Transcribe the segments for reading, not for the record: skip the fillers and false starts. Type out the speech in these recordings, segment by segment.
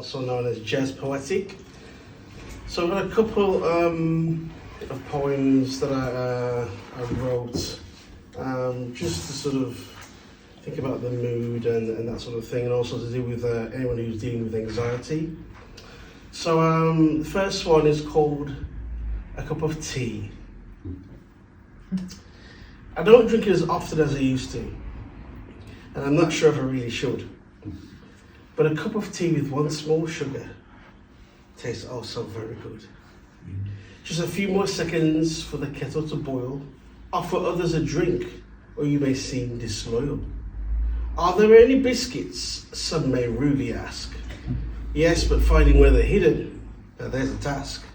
also known as Jez Poetic. So I've got a couple of poems that I wrote just to sort of think about the mood and that sort of thing, and also to do with anyone who's dealing with anxiety. So the first one is called A Cup of Tea. I don't drink it as often as I used to, and I'm not sure if I really should. But a cup of tea with one small sugar tastes also very good. Just a few more seconds for the kettle to boil. Offer others a drink, or you may seem disloyal. Are there any biscuits? Some may rudely ask. Yes, but finding where they're hidden, now there's a task.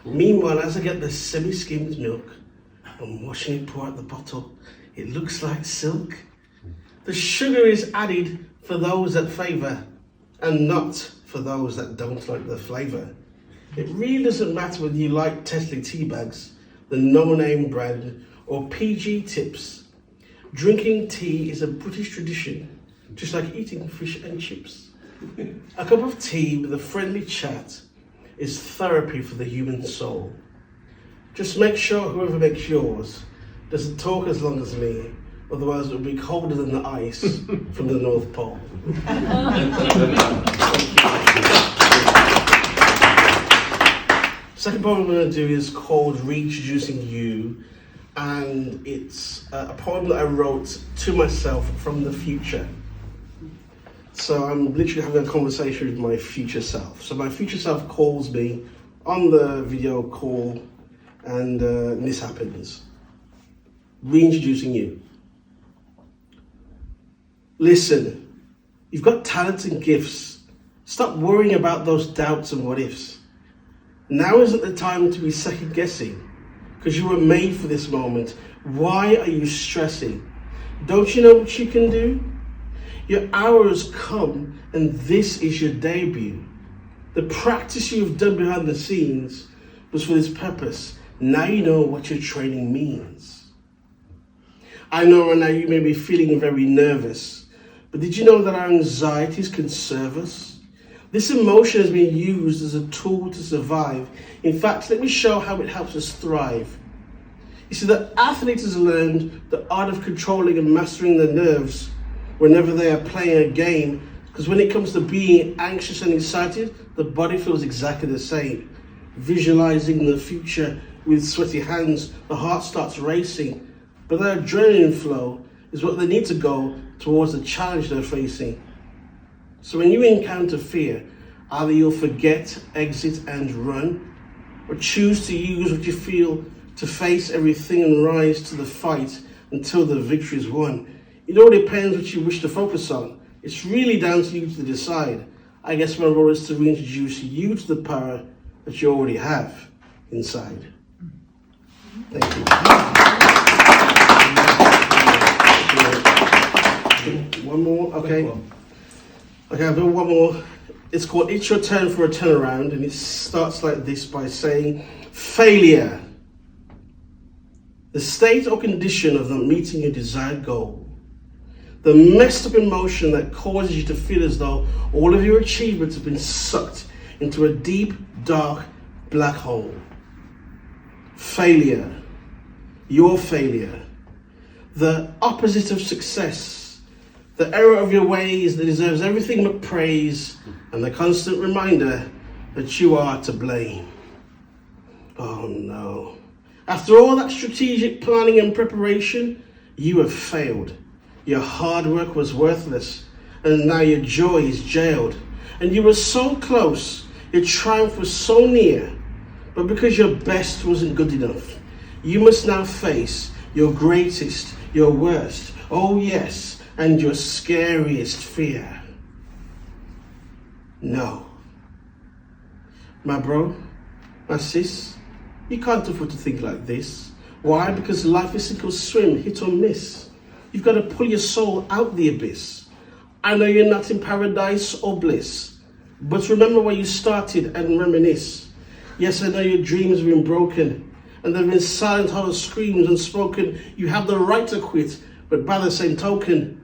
Meanwhile, as I get the semi-skimmed milk, I'm watching it pour out the bottle. It looks like silk. The sugar is added for those that favour, and not for those that don't like the flavour. It really doesn't matter whether you like Tesla tea bags, the no-name brand, or PG tips. Drinking tea is a British tradition, just like eating fish and chips. A cup of tea with a friendly chat is therapy for the human soul. Just make sure whoever makes yours doesn't talk as long as me, otherwise it'll be colder than the ice from the North Pole. Second poem I'm going to do is called Reintroducing You, and it's a poem that I wrote to myself from the future. So I'm literally having a conversation with my future self. So my future self calls me on the video call, and this happens. Reintroducing you. Listen, you've got talents and gifts. Stop worrying about those doubts and what ifs. Now isn't the time to be second guessing, because you were made for this moment. Why are you stressing? Don't you know what you can do? Your hour has come, and this is your debut. The practice you've done behind the scenes was for this purpose. Now you know what your training means. I know right now you may be feeling very nervous, but did you know that our anxieties can serve us? This emotion has been used as a tool to survive. In fact, let me show how it helps us thrive. You see, the athlete has learned the art of controlling and mastering their nerves whenever they are playing a game, because when it comes to being anxious and excited, the body feels exactly the same. Visualizing the future with sweaty hands, the heart starts racing, but their adrenaline flow is what they need to go towards the challenge they're facing. So when you encounter fear, either you'll forget, exit and run, or choose to use what you feel to face everything and rise to the fight until the victory is won. It all depends what you wish to focus on. It's really down to you to decide. I guess my role is to reintroduce you to the power that you already have inside. Thank you. One more, okay. Okay, I'll do one more. It's called It's Your Turn for a Turnaround, and it starts like this by saying, failure. The state or condition of not meeting your desired goal. The messed up emotion that causes you to feel as though all of your achievements have been sucked into a deep, dark, black hole. Failure. Your failure. The opposite of success. The error of your ways that deserves everything but praise, and the constant reminder that you are to blame. Oh no. After all that strategic planning and preparation, you have failed. Your hard work was worthless, and now your joy is jailed. And you were so close, your triumph was so near, but because your best wasn't good enough, you must now face your greatest, your worst, oh yes, and your scariest fear. No. My bro, my sis, you can't afford to think like this. Why? Because life is sink or swim, hit or miss. You've got to pull your soul out the abyss. I know you're not in paradise or bliss, but remember where you started and reminisce. Yes, I know your dreams have been broken, and there have been silent hollow screams unspoken. You have the right to quit, but by the same token,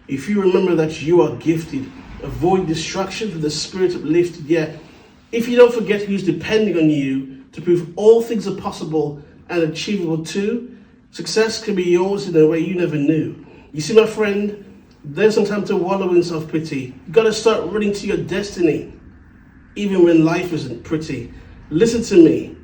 if you remember that you are gifted, Avoid distraction for the spirit uplifted. Yeah, if you don't forget who's depending on you to prove all things are possible and achievable too, success can be yours in a way you never knew. You see, my friend, there's no time to wallow in self-pity. You gotta start running to your destiny, even when life isn't pretty. Listen to me.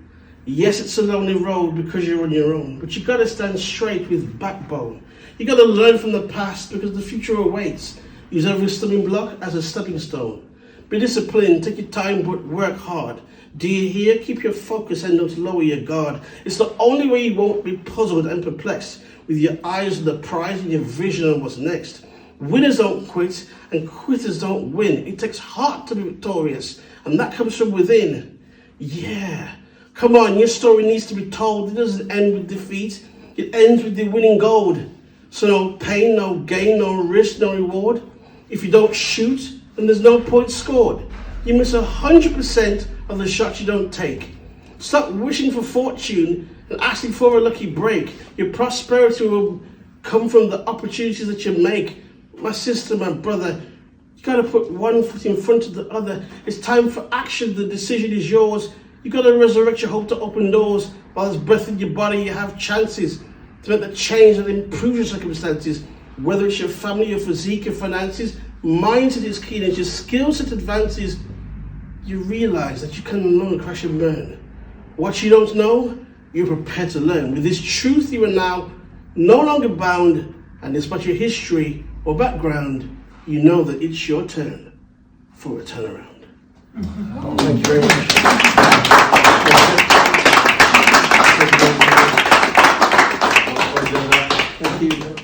Yes, it's a lonely road because you're on your own, but you gotta stand straight with backbone. You gotta learn from the past because the future awaits. Use every stumbling block as a stepping stone. Be disciplined, take your time, but work hard. Do you hear? Keep your focus and don't lower your guard. It's the only way you won't be puzzled and perplexed with your eyes on the prize and your vision on what's next. Winners don't quit and quitters don't win. It takes heart to be victorious, and that comes from within. Yeah. Come on, your story needs to be told. It doesn't end with defeat. It ends with the winning gold. So no pain, no gain, no risk, no reward. If you don't shoot, then there's no point scored. You miss 100% of the shots you don't take. Stop wishing for fortune and asking for a lucky break. Your prosperity will come from the opportunities that you make. My sister, my brother, you gotta put one foot in front of the other. It's time for action. The decision is yours. You gotta resurrect your hope to open doors. While there's breath in your body, you have chances to make the change that improves your circumstances. Whether it's your family, your physique, your finances, mindset is key. As your skill set advances, you realize that you can no longer crash and burn. What you don't know, you're prepared to learn. With this truth, you are now no longer bound, and despite your history or background, you know that it's your turn for a turnaround. Thank you very much. Thank you.